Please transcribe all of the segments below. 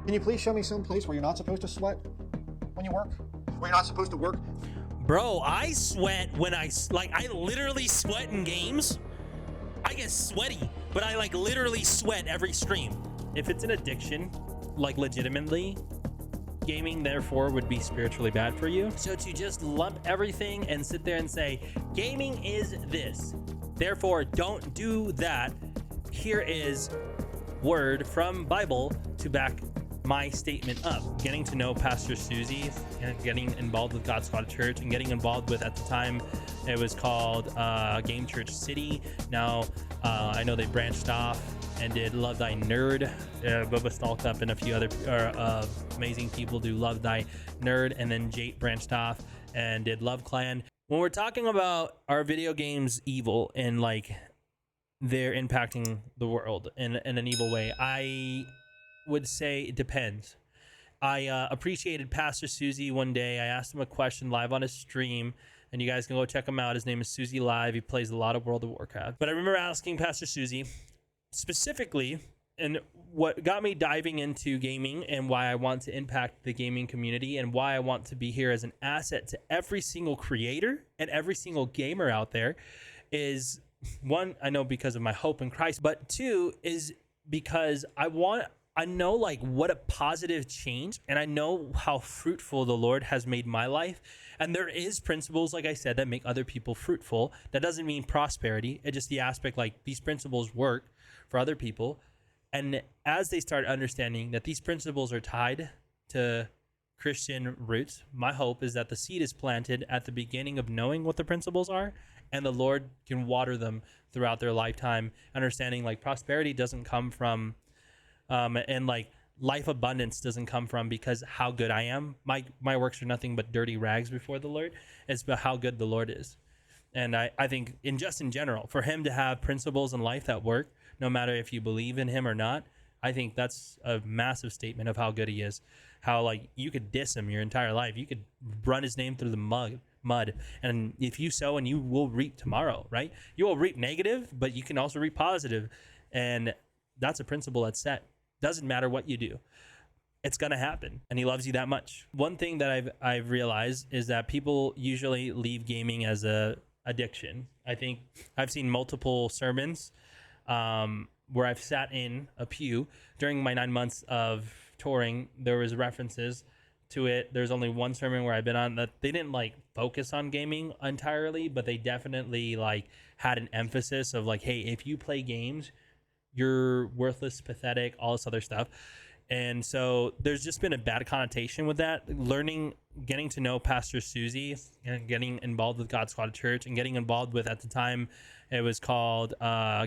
Can you please show me some place where you're not supposed to sweat when you work? Where you're not supposed to work? Bro, I sweat when I literally sweat in games. I get sweaty, but I literally sweat every stream. If it's an addiction, legitimately, gaming therefore would be spiritually bad for you. So to just lump everything and sit there and say, gaming is this, therefore don't do that. Here is word from Bible to back my statement up. Getting to know Pastor Susie and getting involved with God's Squad Church and getting involved with, at the time it was called Game Church City. Now I know they branched off and did Love Thy Nerd. Bubba Stalked Up and a few other amazing people do Love Thy Nerd, and then Jate branched off and did Love Clan. When we're talking about our video games evil and they're impacting the world in an evil way, I would say it depends. I appreciated Pastor Susie one day. I asked him a question live on his stream, and you guys can go check him out. His name is Susie Live. He plays a lot of World of Warcraft. But I remember asking Pastor Susie specifically, and what got me diving into gaming and why I want to impact the gaming community and why I want to be here as an asset to every single creator and every single gamer out there is, one, I know because of my hope in Christ, but two is because I know what a positive change, and I know how fruitful the Lord has made my life. And there is principles, like I said, that make other people fruitful. That doesn't mean prosperity. It's just the aspect these principles work for other people. And as they start understanding that these principles are tied to Christian roots, my hope is that the seed is planted at the beginning of knowing what the principles are, and the Lord can water them throughout their lifetime, understanding prosperity doesn't come from and life abundance doesn't come from because how good I am. My works are nothing but dirty rags before the Lord. It's about how good the Lord is. And I think in general, for him to have principles in life that work, no matter if you believe in him or not, I think that's a massive statement of how good he is. How you could diss him your entire life. You could run his name through the mud. And if you sow, and you will reap tomorrow, right? You will reap negative, but you can also reap positive. And that's a principle that's set. Doesn't matter what you do, it's gonna happen, and he loves you that much. One thing that I've realized is that people usually leave gaming as a addiction. I think I've seen multiple sermons where I've sat in a pew during my 9 months of touring. There was references to it. There's only one sermon where I've been on that they didn't focus on gaming entirely, but they definitely had an emphasis of hey, if you play games, you're worthless, pathetic, all this other stuff. And so there's just been a bad connotation with that. Getting to know Pastor Susie and getting involved with God's Squad Church and getting involved with, at the time it was called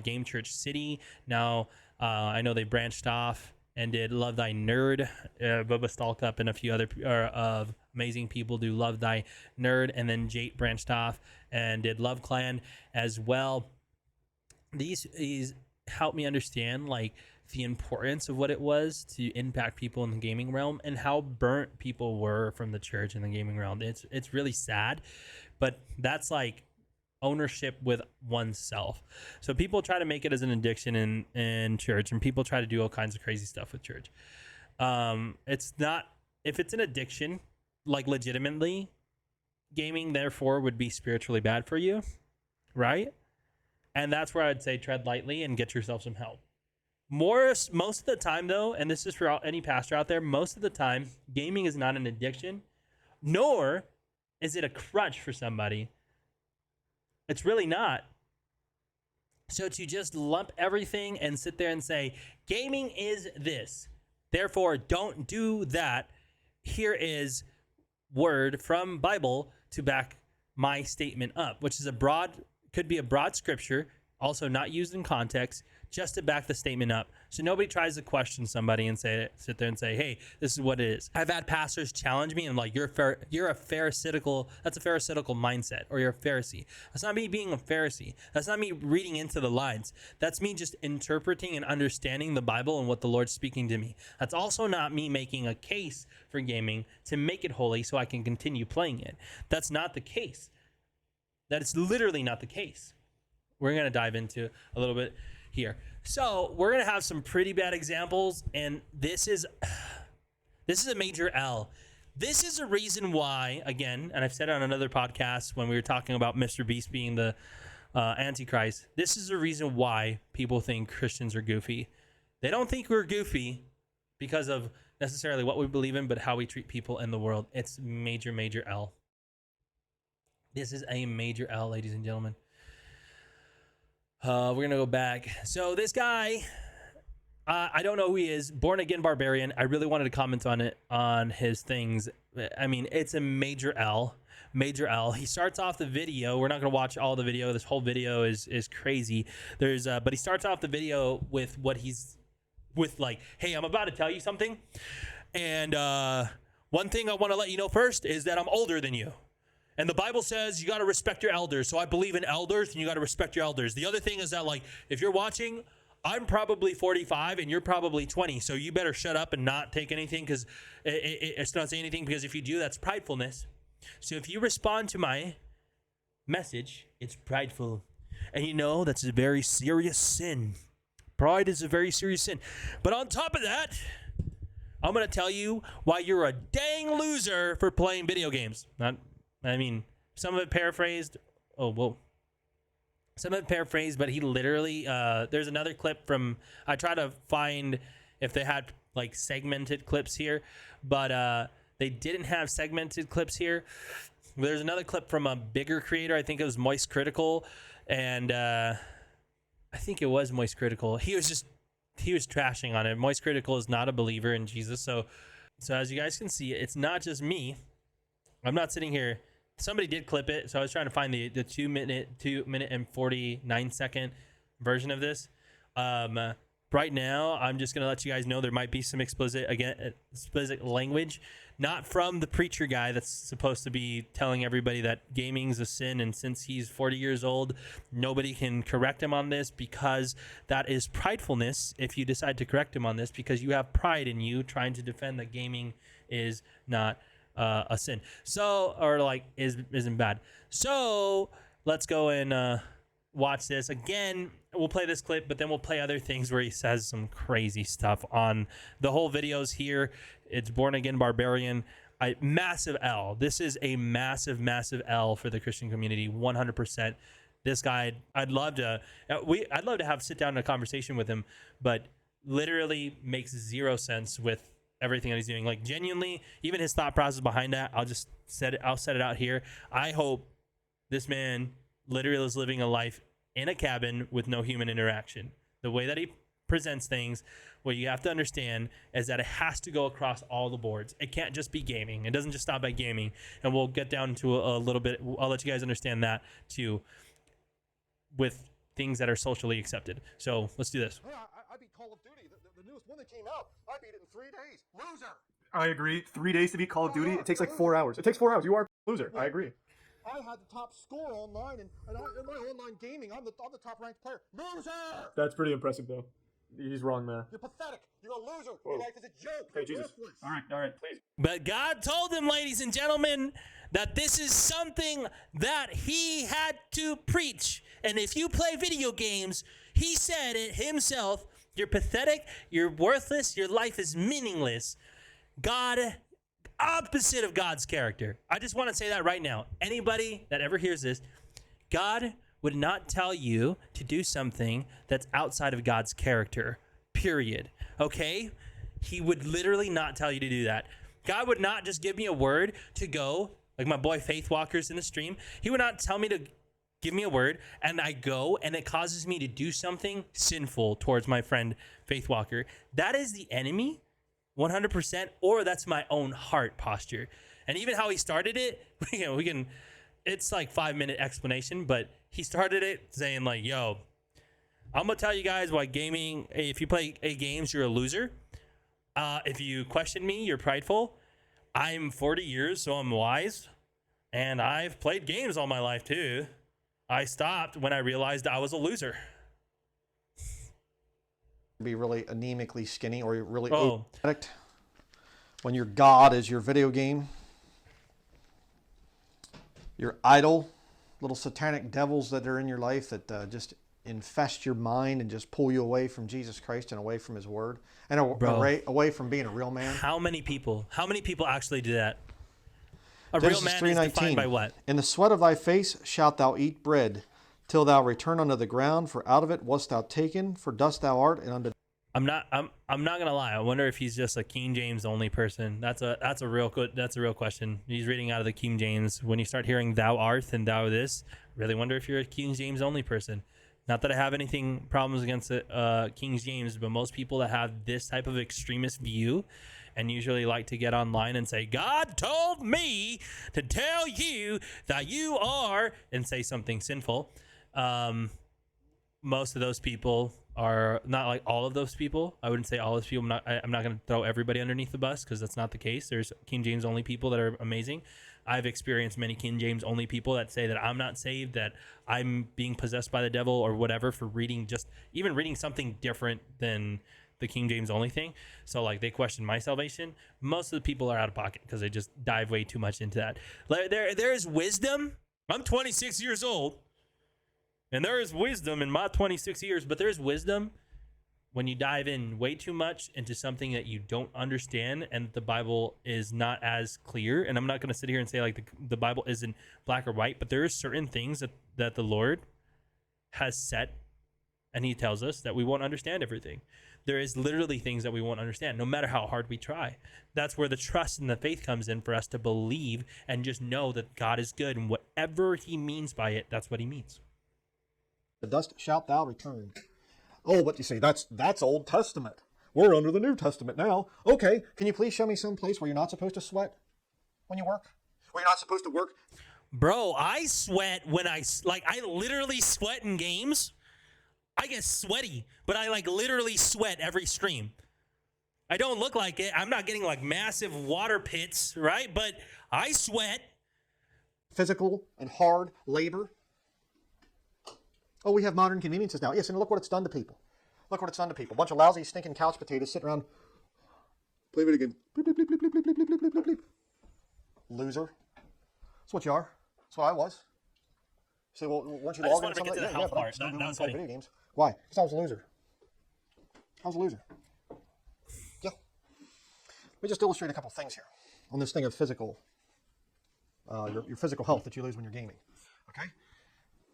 Game Church City. Now I know they branched off and did Love Thy Nerd. Bubba Stalked Up and a few other amazing people do Love Thy Nerd, and then Jate branched off and did Love Clan as well. These helped me understand the importance of what it was to impact people in the gaming realm and how burnt people were from the church in the gaming realm. It's really sad, but that's ownership with oneself. So people try to make it as an addiction in church, and people try to do all kinds of crazy stuff with church. It's not, if it's an addiction, legitimately, gaming therefore would be spiritually bad for you, right? And that's where I'd say tread lightly and get yourself some help. Most of the time, though, and this is for any pastor out there, most of the time, gaming is not an addiction, nor is it a crutch for somebody. It's really not. So to just lump everything and sit there and say, gaming is this, therefore don't do that. Here is word from Bible to back my statement up, which is could be a broad scripture, also not used in context, just to back the statement up. So nobody tries to question somebody and sit there and say, hey, this is what it is. I've had pastors challenge me and you're a pharisaical, that's a pharisaical mindset, or you're a Pharisee. That's not me being a Pharisee. That's not me reading into the lines. That's me just interpreting and understanding the Bible and what the Lord's speaking to me. That's also not me making a case for gaming to make it holy so I can continue playing it. That's not the case. That is literally not the case. We're going to dive into a little bit here. So we're going to have some pretty bad examples, and this is This is a major L. This is a reason why, again, and I've said it on another podcast when we were talking about Mr. Beast being the Antichrist. This is a reason why people think Christians are goofy. They don't think we're goofy because of necessarily what we believe in, but how we treat people in the world. It's major, major L. This is a major L, ladies and gentlemen. We're going to go back. So this guy, I don't know who he is. Born Again Barbarian. I really wanted to comment on it, on his things. I mean, it's a major L. Major L. He starts off the video. We're not going to watch all the video. This whole video is crazy. But he starts off the video with what he's with, like, hey, I'm about to tell you something. And one thing I want to let you know first is that I'm older than you. And the Bible says you got to respect your elders. So I believe in elders, and you got to respect your elders. The other thing is that, like, if you're watching, I'm probably 45 and you're probably 20. So you better shut up and not take anything, because it's not saying anything, because if you do, that's pridefulness. So if you respond to my message, it's prideful. And you know, that's a very serious sin. Pride is a very serious sin. But on top of that, I'm going to tell you why you're a dang loser for playing video games. Some of it paraphrased. Oh, whoa. Some of it paraphrased, but he literally, there's another clip from, I try to find if they had like segmented clips here, but they didn't have segmented clips here. There's another clip from a bigger creator. I think it was Moist Critical. And I think it was Moist Critical. He was trashing on it. Moist Critical is not a believer in Jesus. So as you guys can see, it's not just me. I'm not sitting here. Somebody did clip it, so I was trying to find the 2 minute and 49 second version of this. Right now, I'm just gonna let you guys know there might be some explicit language, not from the preacher guy that's supposed to be telling everybody that gaming's a sin, and since he's 40 years old, nobody can correct him on this, because that is pridefulness. If you decide to correct him on this, because you have pride in you trying to defend that gaming is not a sin, so, or like isn't bad. So let's go and watch this again. We'll play this clip, but then we'll play other things where he says some crazy stuff on the whole videos here. It's Born Again Barbarian. Massive L. This is a massive L for the Christian community. 100%. This guy, I'd love to have sit down in a conversation with him, but literally makes zero sense with everything that he's doing. Like, genuinely, even his thought process behind that, I'll set it out here. I hope this man literally is living a life in a cabin with no human interaction. The way that he presents things, what you have to understand is that it has to go across all the boards. It can't just be gaming. It doesn't just stop at gaming. And we'll get down to a little bit. I'll let you guys understand that too, with things that are socially accepted. So let's do this. I beat Call of Duty, the newest one that came out. I beat it in 3 days. Loser. I agree. 3 days to beat Call of Duty. It takes like 4 hours. It takes 4 hours. You are a loser. I agree. I had the top score online, and in my online gaming, I'm the top ranked player. Loser! That's pretty impressive, though. He's wrong there. You're pathetic. You're a loser. Whoa. Your life is a joke. Hey, Jesus. Worthless. All right, please. But God told him, ladies and gentlemen, that this is something that he had to preach. And if you play video games, he said it himself, you're pathetic, you're worthless, your life is meaningless. God, opposite of God's character. I just want to say that right now. Anybody that ever hears this, God would not tell you to do something that's outside of God's character, period. Okay? He would literally not tell you to do that. God would not just give me a word to go, like my boy Faith Walker's in the stream. He would not tell me to give me a word, and I go, and it causes me to do something sinful towards my friend Faith Walker. That is the enemy, 100%, or that's my own heart posture. And even how he started it, we can it's like 5-minute explanation, but he started it saying like, yo, I'm gonna tell you guys why gaming, if you play games, you're a loser. If you question me, you're prideful. I'm 40 years, so I'm wise, and I've played games all my life too. I stopped when I realized I was a loser. Be really anemically skinny, or you're really addict. When your God is your video game, your idol, little satanic devils that are in your life that just infest your mind and just pull you away from Jesus Christ and away from His Word and away from being a real man? How many people actually do that? A Genesis real man is 3:19. defined by what? In the sweat of thy face shalt thou eat bread, till thou return unto the ground, for out of it wast thou taken, for dust thou art, and unto I'm not gonna lie. I wonder if he's just a King James only person. That's a real question. He's reading out of the King James. When you start hearing thou art and thou this, really wonder if you're a King James only person. Not that I have anything problems against King James, but most people that have this type of extremist view and usually like to get online and say, God told me to tell you that you are, and say something sinful. Most of those people are not like all of those people. I wouldn't say all those people. I'm not going to throw everybody underneath the bus because that's not the case. There's King James only people that are amazing. I've experienced many King James only people that say that I'm not saved, that I'm being possessed by the devil or whatever for reading something different than the King James only thing. So like they question my salvation. Most of the people are out of pocket because they just dive way too much into that. There is wisdom. I'm 26 years old. And there is wisdom in my 26 years, but there's wisdom when you dive in way too much into something that you don't understand and the Bible is not as clear. And I'm not going to sit here and say like the Bible isn't black or white, but there are certain things that the Lord has set, and He tells us that we won't understand everything. There is literally things that we won't understand, no matter how hard we try. That's where the trust and the faith comes in for us to believe and just know that God is good, and whatever He means by it, that's what He means. the dust shalt thou return. Oh, but you see, that's Old Testament. We're under the New Testament now. Okay, can you please show me some place where you're not supposed to sweat when you work? Where you're not supposed to work? Bro, I sweat when I literally sweat in games. I get sweaty, but I literally sweat every stream. I don't look like it. I'm not getting massive water pits, right? But I sweat. Physical and hard labor. Oh, we have modern conveniences now. Yes, and look what it's done to people. Look what it's done to people. A bunch of lousy, stinking couch potatoes sitting around. Play video game. Bleep, bleep, bleep, bleep, bleep, bleep, bleep, bleep, bleep, bleep. Loser. That's what you are. That's what I was. So, well, weren't you logging in something? Yeah, but I'm still doing video games. Why? Because I was a loser. I was a loser. Yeah. Let me just illustrate a couple things here on this thing of physical, your physical health that you lose when you're gaming. Okay?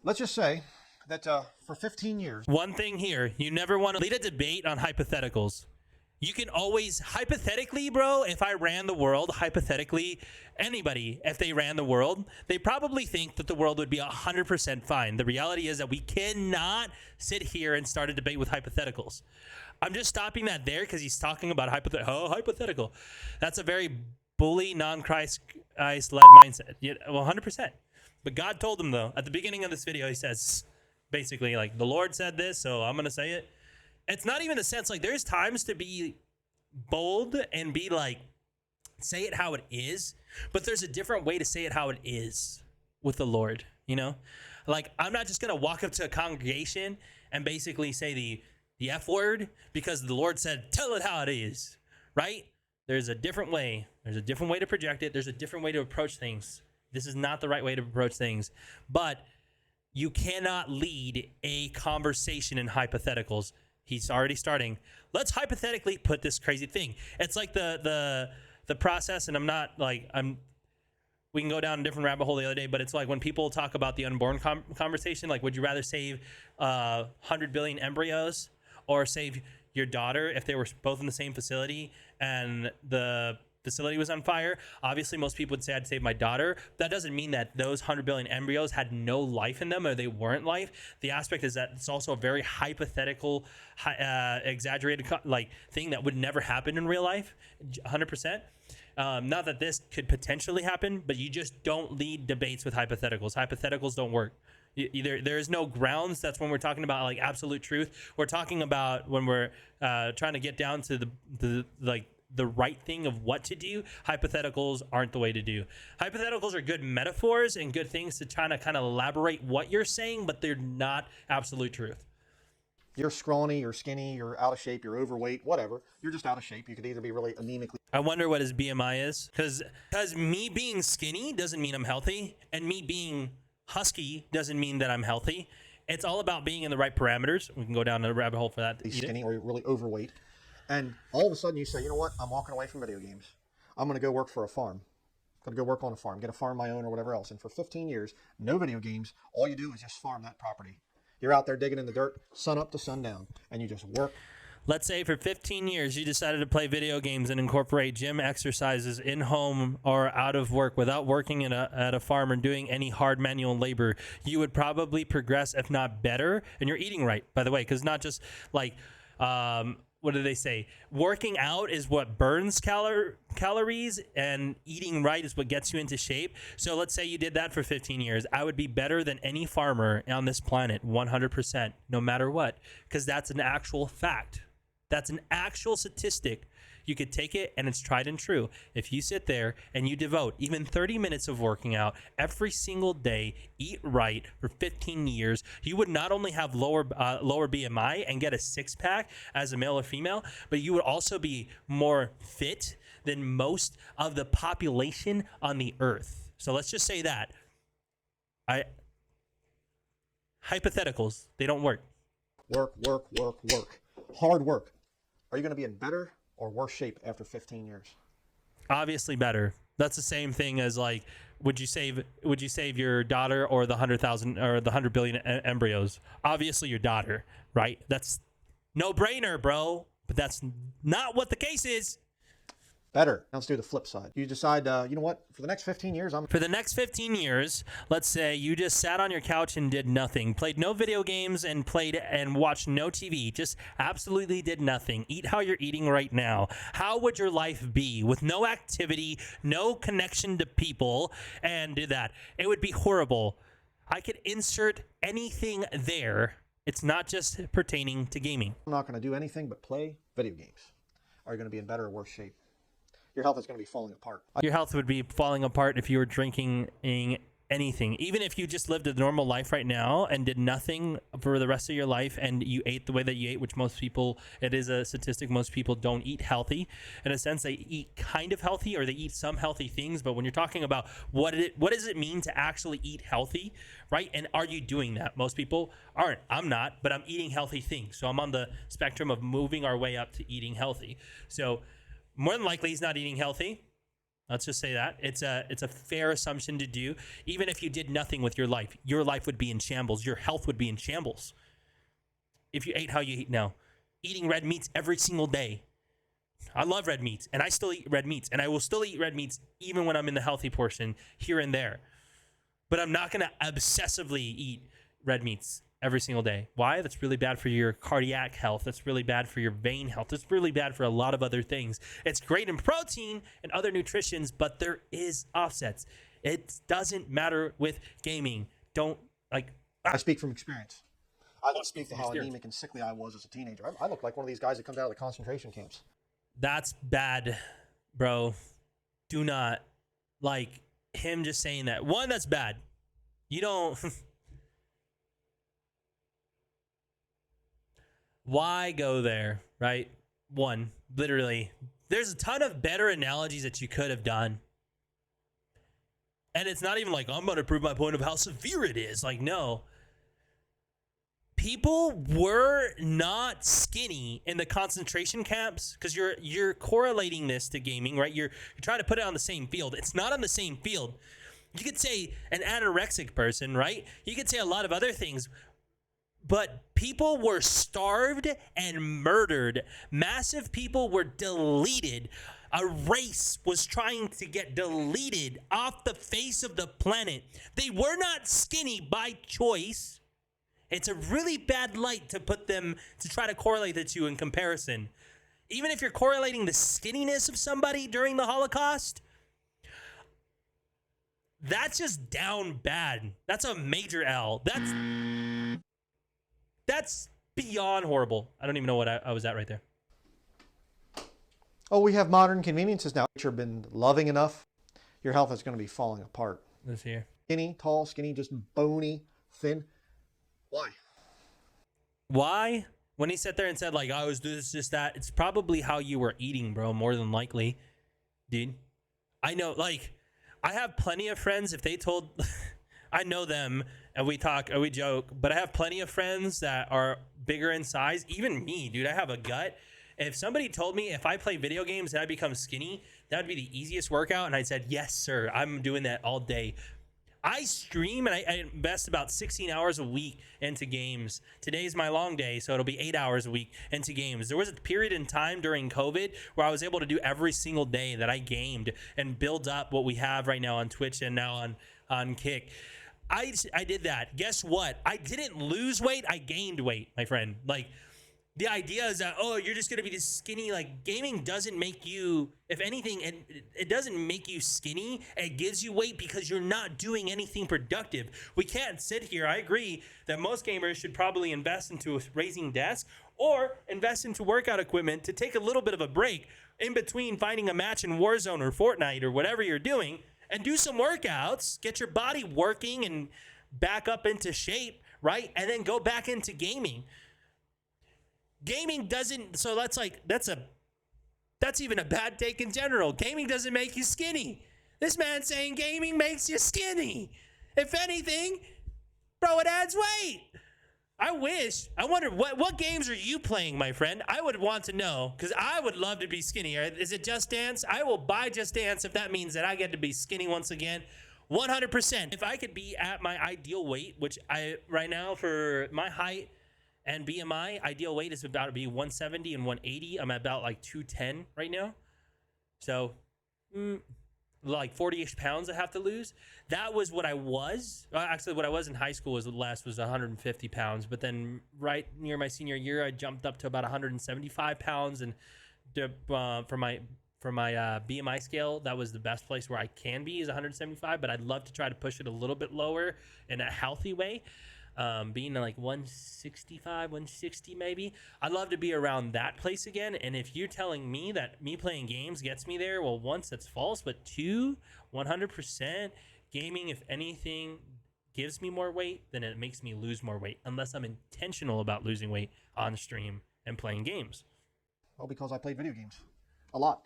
Let's just say that for 15 years. One thing here, you never want to lead a debate on hypotheticals. You can always, hypothetically, bro, if I ran the world, hypothetically, anybody, if they ran the world, they probably think that the world would be 100% fine. The reality is that we cannot sit here and start a debate with hypotheticals. I'm just stopping that there because he's talking about hypothetical. That's a very bully, non-Christ-led mindset. Yeah, well, 100%. But God told him, though, at the beginning of this video, he says, basically, the Lord said this, so I'm going to say it. It's not even a sense, there's times to be bold and be say it how it is, but there's a different way to say it how it is with the Lord, you know? I'm not just going to walk up to a congregation and basically say the F word because the Lord said, tell it how it is, right? There's a different way. There's a different way to project it. There's a different way to approach things. This is not the right way to approach things, but you cannot lead a conversation in hypotheticals. He's already starting. Let's hypothetically put this crazy thing. It's like the process, and I'm not we can go down a different rabbit hole the other day, but it's when people talk about the unborn conversation, would you rather save 100 billion embryos or save your daughter if they were both in the same facility and the facility was on fire? Obviously, most people would say I'd save my daughter. That doesn't mean that those 100 billion embryos had no life in them or they weren't life. The aspect is that it's also a very hypothetical, exaggerated thing that would never happen in real life, 100%. Not that this could potentially happen, but you just don't lead debates with hypotheticals. Hypotheticals don't work. There's no grounds. That's when we're talking about absolute truth. We're talking about when we're trying to get down to the right thing of what to do. Hypotheticals aren't the way to do. Hypotheticals are good metaphors and good things to try to kind of elaborate what you're saying, but they're not absolute truth. You're scrawny, you're skinny, you're out of shape, you're overweight, whatever. You're just out of shape. You could either be really anemically. I wonder what his BMI is, because me being skinny doesn't mean I'm healthy, and me being husky doesn't mean that I'm healthy. It's all about being in the right parameters. We can go down a rabbit hole for that. Be skinny or you're really overweight. And all of a sudden you say, you know what? I'm walking away from video games. I'm going to go work for a farm. I'm going to go work on a farm, get a farm of my own or whatever else. And for 15 years, no video games. All you do is just farm that property. You're out there digging in the dirt, sun up to sundown, and you just work. Let's say for 15 years you decided to play video games and incorporate gym exercises in home or out of work without working at a farm or doing any hard manual labor. You would probably progress, if not better, and you're eating right, by the way, because not just like, what do they say? Working out is what burns calories, and eating right is what gets you into shape. So let's say you did that for 15 years. I would be better than any farmer on this planet, 100%, no matter what, because that's an actual fact. That's an actual statistic. You could take it and it's tried and true. If you sit there and you devote even 30 minutes of working out every single day, eat right for 15 years, you would not only have lower BMI and get a six-pack as a male or female, but you would also be more fit than most of the population on the earth. So let's just say that. Hypotheticals, they don't work. Work. Hard work. Are you going to be in better or worse shape after 15 years? Obviously better. That's the same thing as like, would you save your daughter or the 100,000 or the 100 billion embryos? Obviously your daughter, right? That's no brainer, bro. But that's not what the case is. Better. Now let's do the flip side. You decide, you know what? For the next 15 years, For the next 15 years, let's say you just sat on your couch and did nothing, played no video games and watched no TV, just absolutely did nothing. Eat how you're eating right now. How would your life be with no activity, no connection to people, and do that? It would be horrible. I could insert anything there. It's not just pertaining to gaming. I'm not going to do anything but play video games. Are you going to be in better or worse shape? Your health is going to be falling apart. Your health would be falling apart if you were drinking anything. Even if you just lived a normal life right now and did nothing for the rest of your life and you ate the way that you ate, which most people, it is a statistic, most people don't eat healthy. In a sense, they eat kind of healthy or they eat some healthy things. But when you're talking about what does it mean to actually eat healthy, right? And are you doing that? Most people aren't. I'm not, but I'm eating healthy things. So I'm on the spectrum of moving our way up to eating healthy. So more than likely, he's not eating healthy. Let's just say that. It's a fair assumption to do. Even if you did nothing with your life would be in shambles. Your health would be in shambles. If you ate how you eat now. Eating red meats every single day. I love red meats, and I still eat red meats, and I will still eat red meats even when I'm in the healthy portion here and there. But I'm not going to obsessively eat red meats every single day. Why? That's really bad for your cardiac health. That's really bad for your vein health. It's really bad for a lot of other things. It's great in protein and other nutritions, but there is offsets. It doesn't matter with gaming. Don't like. I speak from experience. I don't speak to how anemic and sickly I was as a teenager. I look like one of these guys that comes out of the concentration camps. That's bad, bro. Do not like him just saying that. One, that's bad. You don't. Why go there, right? One, literally, there's a ton of better analogies that you could have done. And it's not even like, I'm going to prove my point of how severe it is. Like, no. People were not skinny in the concentration camps because you're correlating this to gaming, right? You're trying to put it on the same field. It's not on the same field. You could say an anorexic person, right? You could say a lot of other things. But people were starved and murdered. Massive people were deleted. A race was trying to get deleted off the face of the planet. They were not skinny by choice. It's a really bad light to put them, to try to correlate the two in comparison. Even if you're correlating the skinniness of somebody during the Holocaust, that's just down bad. That's a major L. That's beyond horrible. I don't even know what I was at right there. Oh, we have modern conveniences now. You've been loving enough. Your health is going to be falling apart. This here. Skinny, tall, skinny, just bony, thin. Why? Why? When he sat there and said, like, I was this, just that, it's probably how you were eating, bro, more than likely. Dude. I know, like, I have plenty of friends, if they told... I know them and we talk and we joke, but I have plenty of friends that are bigger in size. Even me, dude, I have a gut. If somebody told me if I play video games and I become skinny, that would be the easiest workout. And I said, yes, sir, I'm doing that all day. I stream and I invest about 16 hours a week into games. Today's my long day, so it'll be 8 hours a week into games. There was a period in time during COVID where I was able to do every single day that I gamed and build up what we have right now on Twitch and now on Kick. I did that. Guess what? I didn't lose weight. I gained weight, my friend. Like, the idea is that, oh, you're just going to be this skinny. Like, gaming doesn't make you, if anything, it doesn't make you skinny. It gives you weight because you're not doing anything productive. We can't sit here. I agree that most gamers should probably invest into a raising desk or invest into workout equipment to take a little bit of a break in between finding a match in Warzone or Fortnite or whatever you're doing and do some workouts, get your body working and back up into shape, right? And then go back into gaming. Gaming doesn't, so that's even a bad take in general. Gaming doesn't make you skinny. This man's saying gaming makes you skinny. If anything, bro, it adds weight. I wonder what games are you playing, my friend? I would want to know, because I would love to be skinny. Is it Just Dance? I will buy Just Dance if that means that I get to be skinny once again. 100%. If I could be at my ideal weight, which right now for my height and BMI, ideal weight is about to be 170 and 180. I'm at about like 210 right now. So, like 40-ish pounds I have to lose. That was what I was. Actually, what I was in high school was 150 pounds. But then right near my senior year, I jumped up to about 175 pounds. And for my BMI scale, that was the best place where I can be is 175. But I'd love to try to push it a little bit lower in a healthy way. Being like 165, 160 maybe. I'd love to be around that place again. And if you're telling me that me playing games gets me there, well, once, that's false. But two, 100%, gaming, if anything, gives me more weight, then it makes me lose more weight. Unless I'm intentional about losing weight on stream and playing games. Well, because I played video games a lot.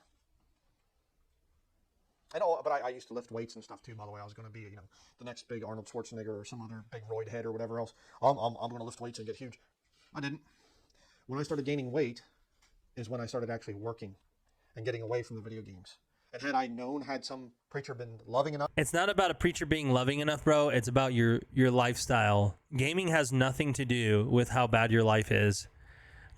I know, but I used to lift weights and stuff too, by the way. I was going to be, the next big Arnold Schwarzenegger or some other big roid head or whatever else. I'm going to lift weights and get huge. I didn't. When I started gaining weight is when I started actually working and getting away from the video games. And had I known, had some preacher been loving enough. It's not about a preacher being loving enough, bro. It's about your lifestyle. Gaming has nothing to do with how bad your life is.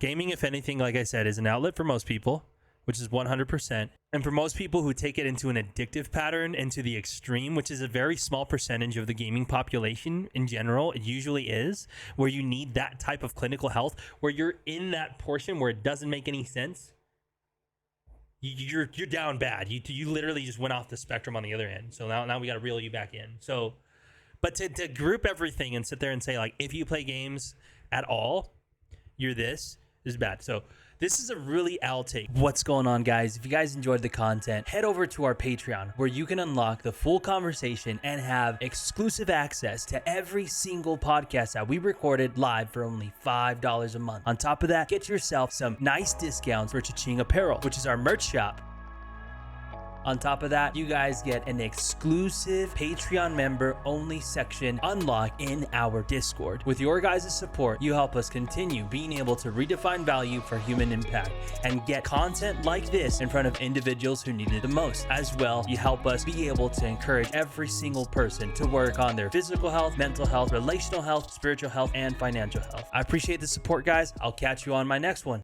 Gaming, if anything, like I said, is an outlet for most people, which is 100%. And for most people who take it into an addictive pattern, into the extreme, which is a very small percentage of the gaming population in general, it usually is, where you need that type of clinical health, where you're in that portion where it doesn't make any sense. You're down bad. You literally just went off the spectrum on the other end. So now we got to reel you back in. So, but to group everything and sit there and say, like, if you play games at all, you're this is bad. So this is a really L take. What's going on, guys? If you guys enjoyed the content, head over to our Patreon where you can unlock the full conversation and have exclusive access to every single podcast that we recorded live for only $5 a month. On top of that, get yourself some nice discounts for Cha-Ching Apparel, which is our merch shop. On top of that, you guys get an exclusive Patreon member only section unlocked in our Discord. With your guys' support, you help us continue being able to redefine value for human impact and get content like this in front of individuals who need it the most. As well, you help us be able to encourage every single person to work on their physical health, mental health, relational health, spiritual health, and financial health. I appreciate the support, guys. I'll catch you on my next one.